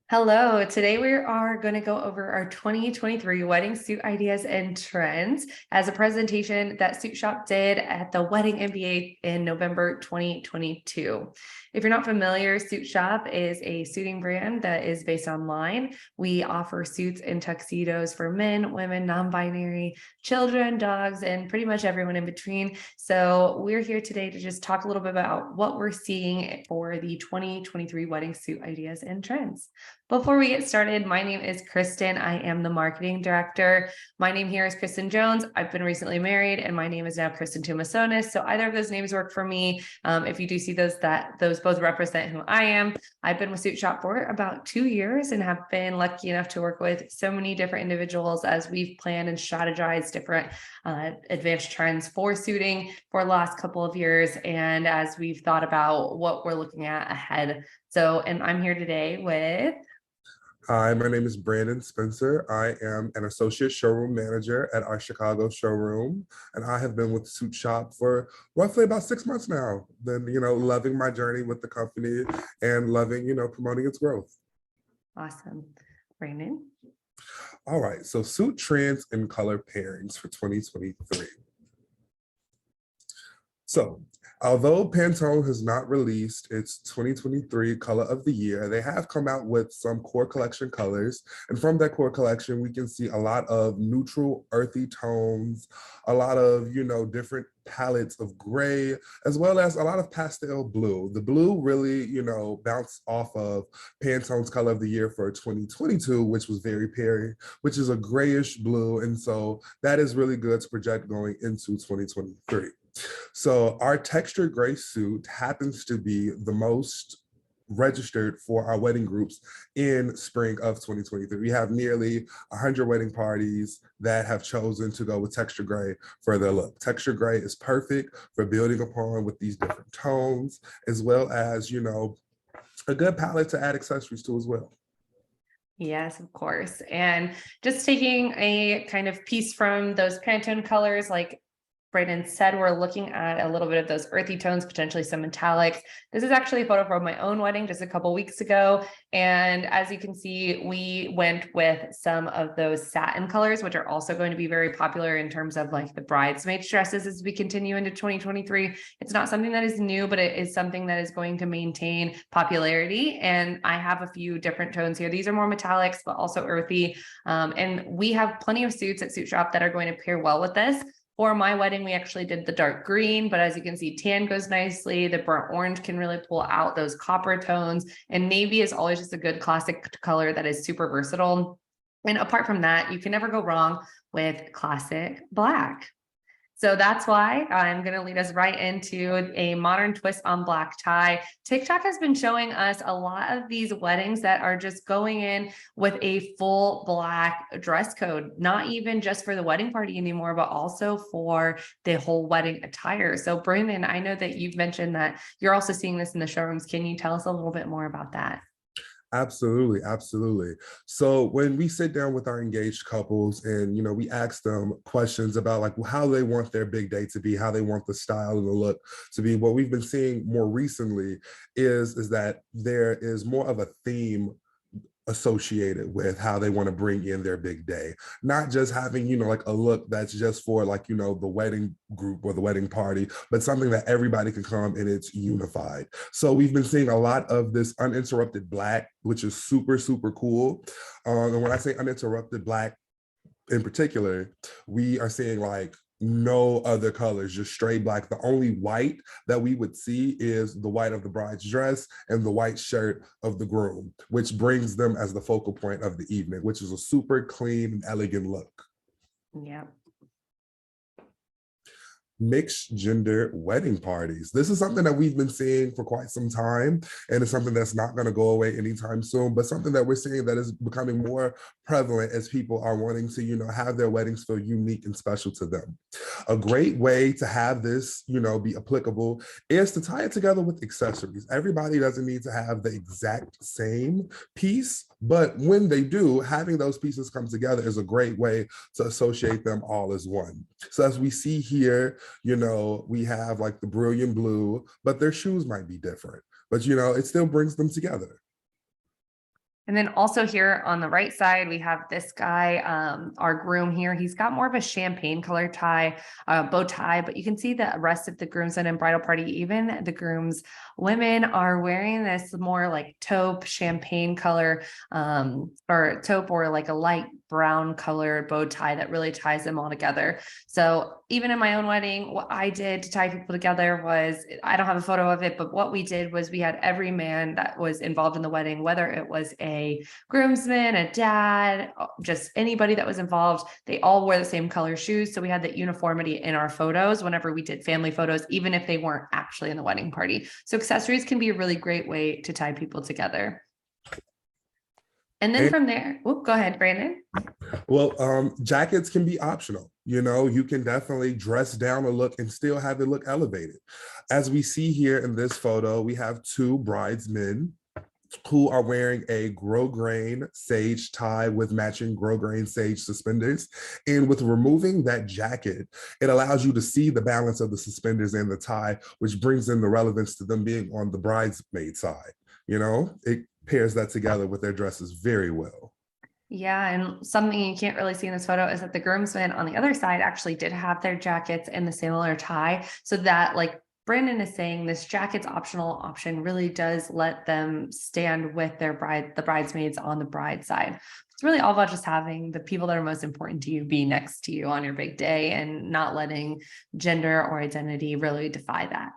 Hello, today we are going to go over our 2023 wedding suit ideas and trends as a presentation that Suit Shop did at the Wedding MBA in November 2022. If you're not familiar, Suit Shop is a suiting brand that is based online. We offer suits and tuxedos for men, women, non-binary, children, dogs, and pretty much everyone in between. So we're here today to just talk a little bit about what we're seeing for the 2023 wedding suit ideas and trends. Before we get started, my name is Kristen. I am the marketing director. My name here is Kristen Jones. I've been recently married and my name is now Kristen Tumasonis. So either of those names work for me. If you do see those both represent who I am. I've been with Suit Shop for about 2 years and have been lucky enough to work with so many different individuals as we've planned and strategized different advanced trends for suiting for the last couple of years. And as we've thought about what we're looking at ahead. And I'm here today with... Hi, my name is Brandon Spencer. I am an associate showroom manager at our Chicago showroom, and I have been with Suit Shop for roughly about 6 months now. Then, loving my journey with the company and loving, promoting its growth. Awesome. Brandon? All right, so suit trends and color pairings for 2023. So, although Pantone has not released its 2023 color of the year, they have come out with some core collection colors. And from that core collection, we can see a lot of neutral, earthy tones, a lot of, different palettes of gray, as well as a lot of pastel blue. The blue really, bounced off of Pantone's color of the year for 2022, which was very Perry, which is a grayish blue. And so that is really good to project going into 2023. So our textured gray suit happens to be the most registered for our wedding groups in spring of 2023. We have nearly 100 wedding parties that have chosen to go with texture gray for their look. Texture gray is perfect for building upon with these different tones, as well as, a good palette to add accessories to as well. Yes, of course. And just taking a kind of piece from those Pantone colors, like Brayden said, we're looking at a little bit of those earthy tones, potentially some metallics. This is actually a photo from my own wedding just a couple weeks ago. And as you can see, we went with some of those satin colors, which are also going to be very popular in terms of like the bridesmaids dresses as we continue into 2023. It's not something that is new, but it is something that is going to maintain popularity. And I have a few different tones here. These are more metallics, but also earthy. And we have plenty of suits at Suit Shop that are going to pair well with this. For my wedding, we actually did the dark green, but as you can see, tan goes nicely. The burnt orange can really pull out those copper tones, and navy is always just a good classic color that is super versatile. And apart from that, you can never go wrong with classic black. So that's why I'm going to lead us right into a modern twist on black tie. TikTok has been showing us a lot of these weddings that are just going in with a full black dress code, not even just for the wedding party anymore, but also for the whole wedding attire. So Brandon, I know that you've mentioned that you're also seeing this in the showrooms. Can you tell us a little bit more about that? Absolutely, absolutely. So when we sit down with our engaged couples and, we ask them questions about like how they want their big day to be, how they want the style and the look to be, what we've been seeing more recently is that there is more of a theme associated with how they want to bring in their big day, not just having like a look that's just for like the wedding group or the wedding party, but something that everybody can come and it's unified. So we've been seeing a lot of this uninterrupted black, which is super cool. And when I say uninterrupted black in particular, we are seeing like no other colors, just straight black. The only white that we would see is the white of the bride's dress and the white shirt of the groom, which brings them as the focal point of the evening, which is a super clean and elegant look. Yeah. Mixed gender wedding parties. This is something that we've been seeing for quite some time, and it's something that's not going to go away anytime soon, but something that we're seeing that is becoming more prevalent as people are wanting to, have their weddings feel unique and special to them. A great way to have this, be applicable is to tie it together with accessories. Everybody doesn't need to have the exact same piece, but when they do, having those pieces come together is a great way to associate them all as one. So as we see here, we have like the brilliant blue, but their shoes might be different, but it still brings them together. And then also here on the right side, we have this guy, our groom here. He's got more of a champagne color tie, bow tie, but you can see the rest of the groomsmen and bridal party, even the groom's women are wearing this more like taupe champagne color, or taupe or like a light brown color bow tie that really ties them all together. So even in my own wedding, what I did to tie people together was, I don't have a photo of it, but what we did was we had every man that was involved in the wedding, whether it was a groomsman, a dad, just anybody that was involved, they all wore the same color shoes. So we had that uniformity in our photos whenever we did family photos, even if they weren't actually in the wedding party. So accessories can be a really great way to tie people together. And then from there, go ahead, Brandon. Well, jackets can be optional. You know, you can definitely dress down a look and still have it look elevated. As we see here in this photo, we have two bridesmen who are wearing a grosgrain sage tie with matching grosgrain sage suspenders. And with removing that jacket, it allows you to see the balance of the suspenders and the tie, which brings in the relevance to them being on the bridesmaid side. You know, it pairs that together with their dresses very well. Yeah, and something you can't really see in this photo is that the groomsmen on the other side actually did have their jackets in the similar tie, so that, like Brandon is saying, this jacket's optional option really does let them stand with their the bridesmaids on the bride side. It's really all about just having the people that are most important to you be next to you on your big day and not letting gender or identity really defy that.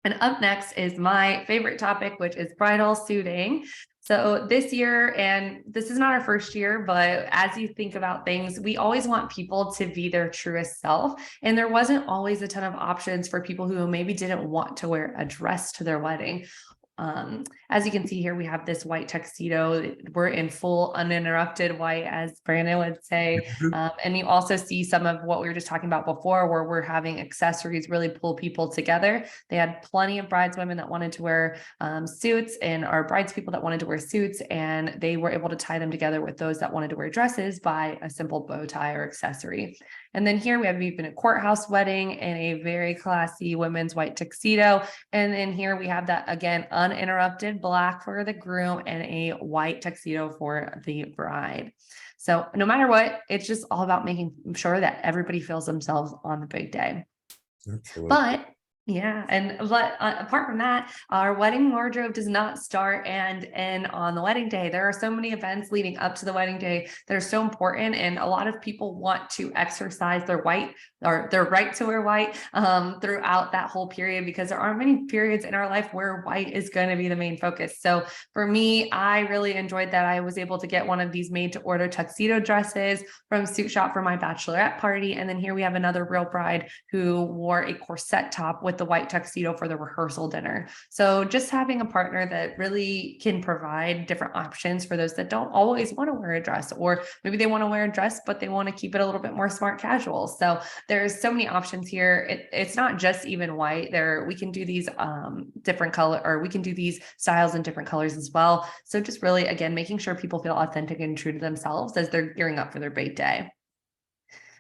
And up next is my favorite topic, which is bridal suiting. So this year, and this is not our first year, but as you think about things, we always want people to be their truest self. And there wasn't always a ton of options for people who maybe didn't want to wear a dress to their wedding. As you can see here, we have this white tuxedo. We're in full uninterrupted white, as Brandon would say. And you also see some of what we were just talking about before, where we're having accessories really pull people together. They had plenty of brideswomen that wanted to wear suits, and our bridespeople that wanted to wear suits, and they were able to tie them together with those that wanted to wear dresses by a simple bow tie or accessory. And then here we have even a courthouse wedding in a very classy women's white tuxedo. And then here we have that, again, uninterrupted black for the groom and a white tuxedo for the bride. So no matter what, it's just all about making sure that everybody feels themselves on the big day. Absolutely. But apart from that, our wedding wardrobe does not start and end on the wedding day. There are so many events leading up to the wedding day that are so important, and a lot of people want to exercise their white or their right to wear white throughout that whole period, because there aren't many periods in our life where white is going to be the main focus. So for me, I really enjoyed that I was able to get one of these made to order tuxedo dresses from Suit Shop for my bachelorette party. And then here we have another real bride who wore a corset top with the white tuxedo for the rehearsal dinner. So just having a partner that really can provide different options for those that don't always want to wear a dress, or maybe they want to wear a dress, but they want to keep it a little bit more smart casual. So there's so many options here. It's not just even white. We can do these different color, or we can do these styles in different colors as well. So just really, again, making sure people feel authentic and true to themselves as they're gearing up for their big day.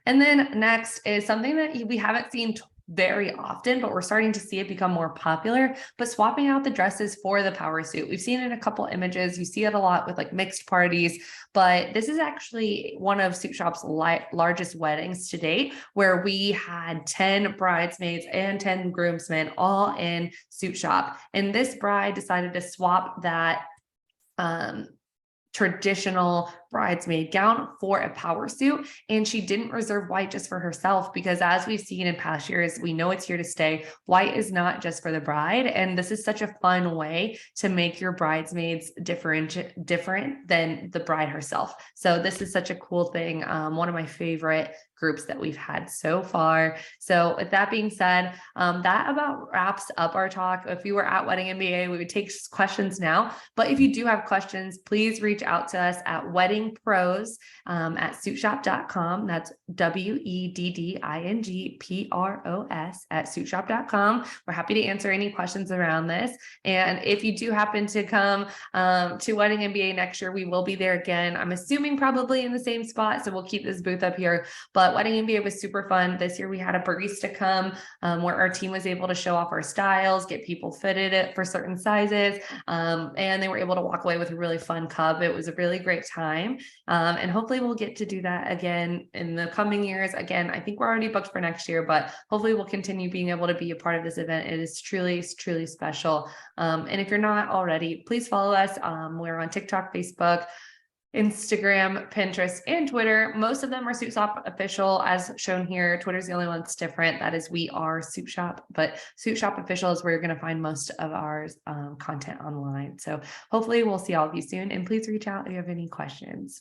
And then next is something that we haven't seen very often, but we're starting to see it become more popular, but swapping out the dresses for the power suit. We've seen it in a couple images. You see it a lot with like mixed parties, but this is actually one of Suit Shop's largest weddings to date, where we had 10 bridesmaids and 10 groomsmen all in Suit Shop. And this bride decided to swap that traditional bridesmaid gown for a power suit. And she didn't reserve white just for herself, because as we've seen in past years, we know it's here to stay. White is not just for the bride. And this is such a fun way to make your bridesmaids different than the bride herself. So this is such a cool thing. One of my favorite groups that we've had so far. So with that being said, that about wraps up our talk. If you were at Wedding MBA, we would take questions now. But if you do have questions, please reach out to us at weddingpros at suitshop.com. That's WEDDINGPROS at suitshop.com. We're happy to answer any questions around this. And if you do happen to come to Wedding MBA next year, we will be there again. I'm assuming probably in the same spot. So we'll keep this booth up here. But But Wedding MBA was super fun. This year we had a barista come where our team was able to show off our styles, get people fitted it for certain sizes, and they were able to walk away with a really fun cup. It was a really great time, and hopefully we'll get to do that again in the coming years. Again, I think we're already booked for next year, but hopefully we'll continue being able to be a part of this event. It is truly special. And if you're not already, please follow us. We're on TikTok, Facebook, Instagram, Pinterest, and Twitter. Most of them are Suit Shop Official, as shown here. Twitter's the only one that's different. That is, we are Suit Shop, but Suit Shop Official is where you're going to find most of our content online. So hopefully we'll see all of you soon, and please reach out if you have any questions.